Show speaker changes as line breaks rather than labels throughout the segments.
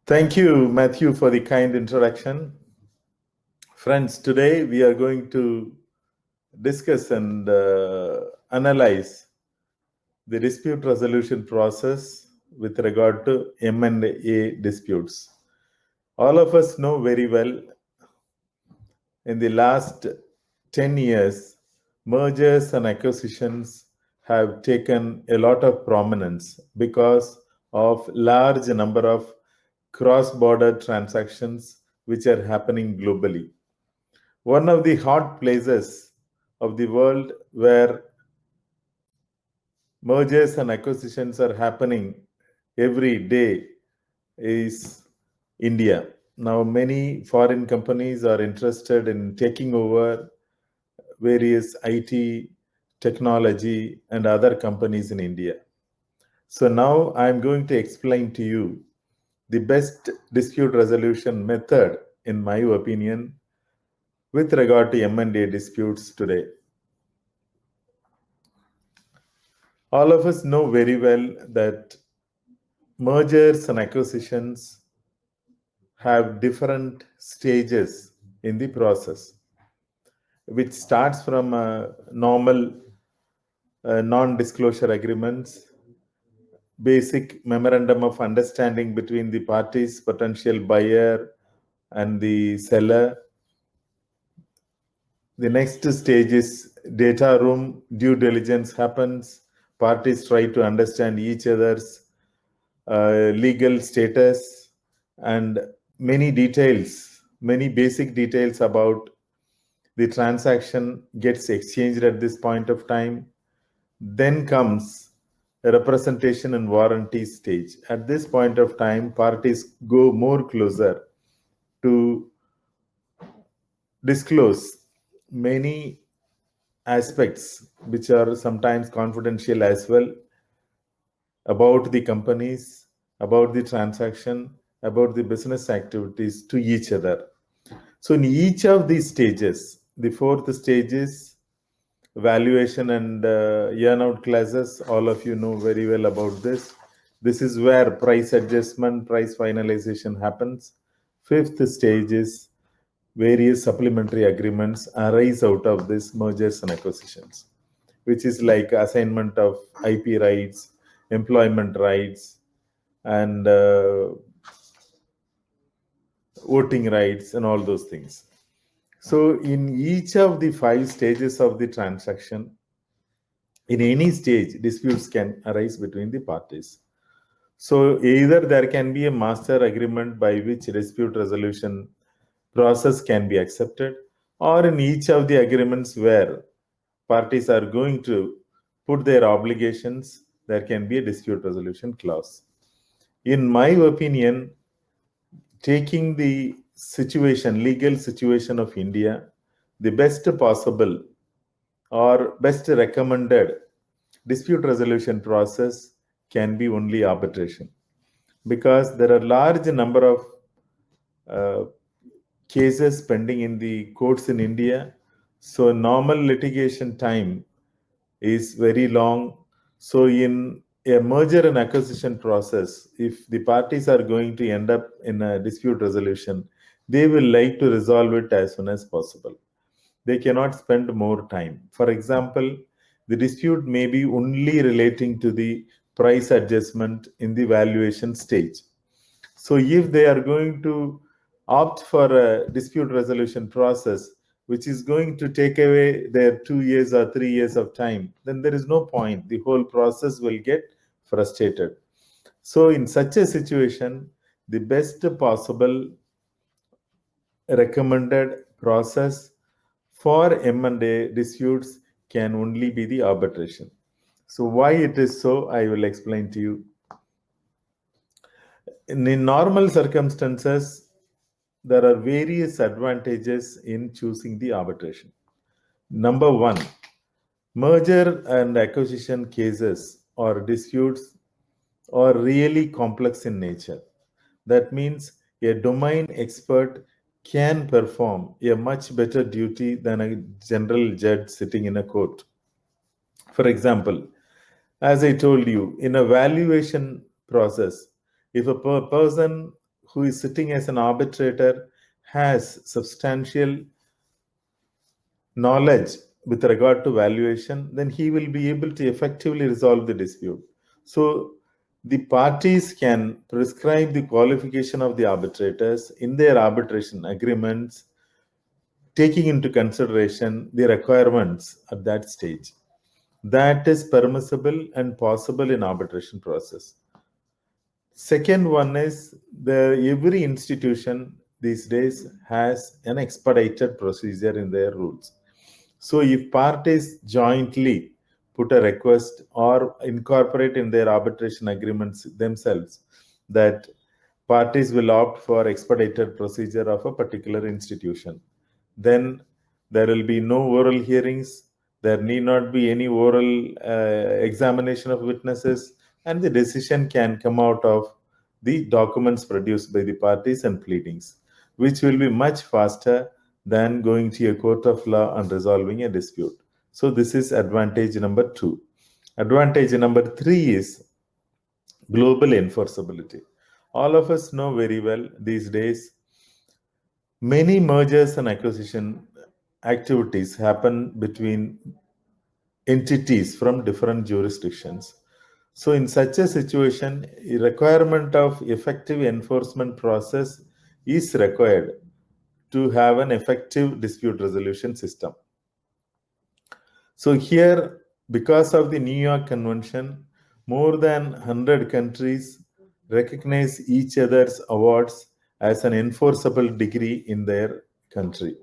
Thank you, Matthew, for the kind introduction. Friends, today we are going to discuss and analyze the dispute resolution process with regard to M&A disputes. All of us know very well in the last 10 years, mergers and acquisitions have taken a lot of prominence because of large number of cross-border transactions which are happening globally. One of the hot places of the world where mergers and acquisitions are happening every day is India. Now, many foreign companies are interested in taking over various IT, technology, and other companies in India. So now I'm going to explain to you the best dispute resolution method, in my opinion, with regard to M&A disputes today. All of us know very well that mergers and acquisitions have different stages in the process, which starts from normal non-disclosure agreements, basic memorandum of understanding between the parties, potential buyer and the seller. The next stage is data room, due diligence happens, parties try to understand each other's legal status and many details, many basic details about the transaction gets exchanged at this point of time. Then comes a representation and warranty stage. At this point of time, parties go more closer to disclose many aspects which are sometimes confidential as well about the companies, about the transaction, about the business activities to each other. So in each of these stages, the fourth stage is valuation and earn-out clauses. All of you know very well about this. This is where price adjustment, price finalization happens. Fifth stage is various supplementary agreements arise out of this mergers and acquisitions, which is like assignment of IP rights, employment rights, and voting rights, and all those things. So in each of the 5 stages of the transaction, in any stage, disputes can arise between the parties. So either there can be a master agreement by which dispute resolution process can be accepted, or in each of the agreements where parties are going to put their obligations, there can be a dispute resolution clause. In my opinion, taking the situation, legal situation of India, the best possible or best recommended dispute resolution process can be only arbitration, because there are large number of cases pending in the courts in India. So normal litigation time is very long. So in a merger and acquisition process, if the parties are going to end up in a dispute resolution, they will like to resolve it as soon as possible. They cannot spend more time. For example, the dispute may be only relating to the price adjustment in the valuation stage. So if they are going to opt for a dispute resolution process, which is going to take away their 2 years or 3 years of time, then there is no point. The whole process will get frustrated. So in such a situation, the best possible recommended process for M&A disputes can only be the arbitration. So why it is so, I will explain to you. In normal circumstances, there are various advantages in choosing the arbitration. Number one, merger and acquisition cases or disputes are really complex in nature. That means a domain expert can perform a much better duty than a general judge sitting in a court. For example, as I told you, in a valuation process, if a person who is sitting as an arbitrator has substantial knowledge with regard to valuation, then he will be able to effectively resolve the dispute. So the parties can prescribe the qualification of the arbitrators in their arbitration agreements, taking into consideration the requirements at that stage. That is permissible and possible in arbitration process. Second one is every institution these days has an expedited procedure in their rules. So if parties jointly put a request or incorporate in their arbitration agreements themselves that parties will opt for expedited procedure of a particular institution, then there will be no oral hearings, there need not be any oral examination of witnesses, and the decision can come out of the documents produced by the parties and pleadings, which will be much faster than going to a court of law and resolving a dispute. So this is advantage number 2. Advantage number 3 is global enforceability. All of us know very well these days, many mergers and acquisition activities happen between entities from different jurisdictions. So in such a situation, a requirement of effective enforcement process is required to have an effective dispute resolution system. So here, because of the New York Convention, more than 100 countries recognize each other's awards as an enforceable degree in their country.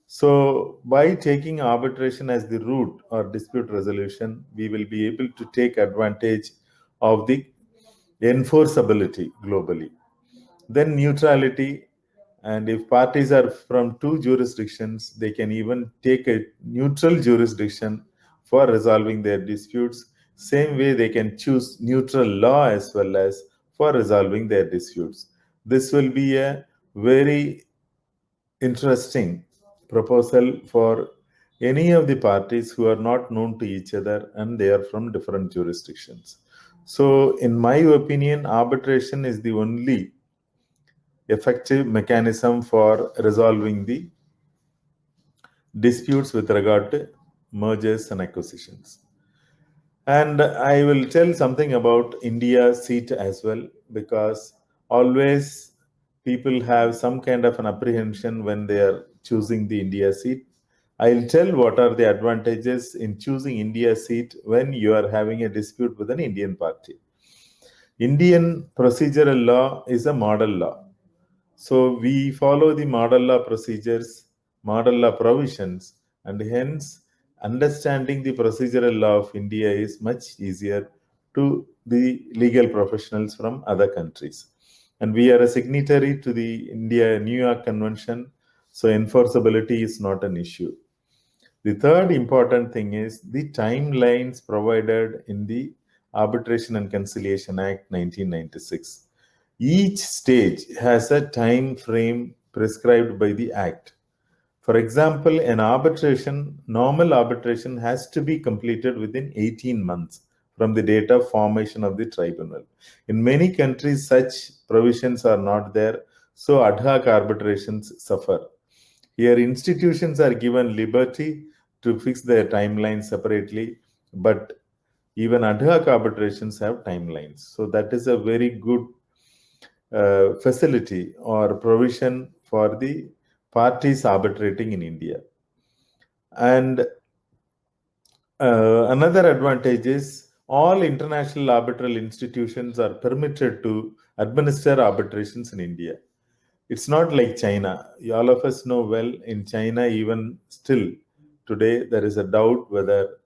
So by taking arbitration as the route or dispute resolution, we will be able to take advantage of the enforceability globally. Then neutrality, and if parties are from two jurisdictions, they can even take a neutral jurisdiction for resolving their disputes. Same way they can choose neutral law as well as for resolving their disputes. This will be a very interesting proposal for any of the parties who are not known to each other and they are from different jurisdictions. So in my opinion, arbitration is the only effective mechanism for resolving the disputes with regard to mergers and acquisitions. And I will tell something about India's seat as well, because always people have some kind of an apprehension when they are choosing the India seat. I'll tell what are the advantages in choosing India seat when you are having a dispute with an Indian party. Indian procedural law is a model law. So we follow the model law procedures, model law provisions, and hence understanding the procedural law of India is much easier to the legal professionals from other countries. And we are a signatory to the New York Convention, so enforceability is not an issue. The third important thing is the timelines provided in the Arbitration and Conciliation Act 1996. Each stage has a time frame prescribed by the Act. For example, normal arbitration has to be completed within 18 months from the date of formation of the tribunal. In many countries, such provisions are not there, so ad hoc arbitrations suffer. Here, institutions are given liberty to fix their timelines separately, but even ad hoc arbitrations have timelines. So that is a very good facility or provision for the parties arbitrating in India. And another advantage is all international arbitral institutions are permitted to administer arbitrations in India. It's not like China. All of us know well, in China, even still today, there is a doubt whether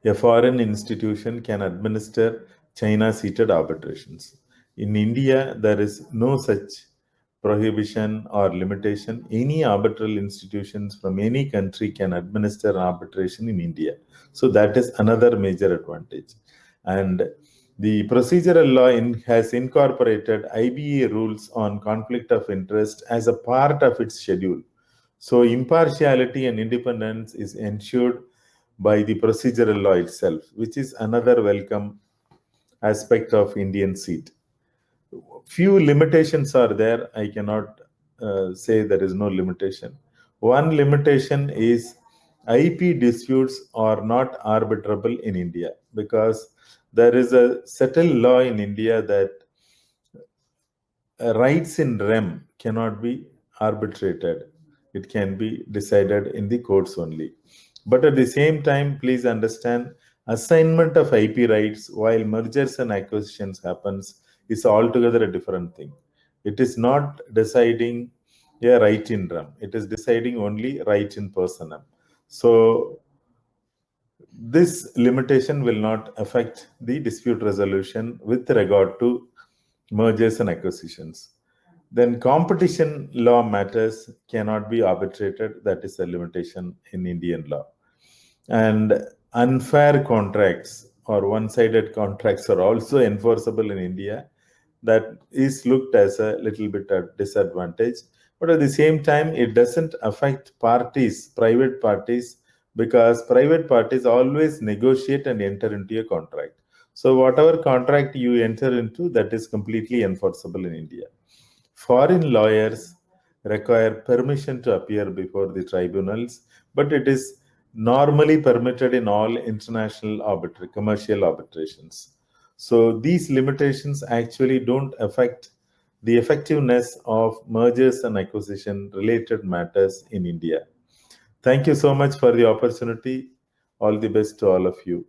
a foreign institution can administer China-seated arbitrations. In India, there is no such prohibition or limitation. Any arbitral institutions from any country can administer arbitration in India. So that is another major advantage. And the procedural law has incorporated IBA rules on conflict of interest as a part of its schedule. So impartiality and independence is ensured by the procedural law itself, which is another welcome aspect of Indian seat. Few limitations are there. I cannot say there is no limitation. One limitation is IP disputes are not arbitrable in India, because there is a settled law in India that rights in rem cannot be arbitrated. It can be decided in the courts only. But at the same time, please understand, assignment of IP rights while mergers and acquisitions happens is altogether a different thing. It is not deciding a right in rem. It is deciding only right in personam. So this limitation will not affect the dispute resolution with regard to mergers and acquisitions. Then competition law matters cannot be arbitrated. That is a limitation in Indian law. And unfair contracts or one-sided contracts are also enforceable in India. That is looked as a little bit at disadvantage. But at the same time, it doesn't affect parties, private parties, because private parties always negotiate and enter into a contract. So whatever contract you enter into, that is completely enforceable in India. Foreign lawyers require permission to appear before the tribunals, but it is normally permitted in all international commercial arbitrations. So these limitations actually don't affect the effectiveness of mergers and acquisition related matters in India. Thank you so much for the opportunity. All the best to all of you.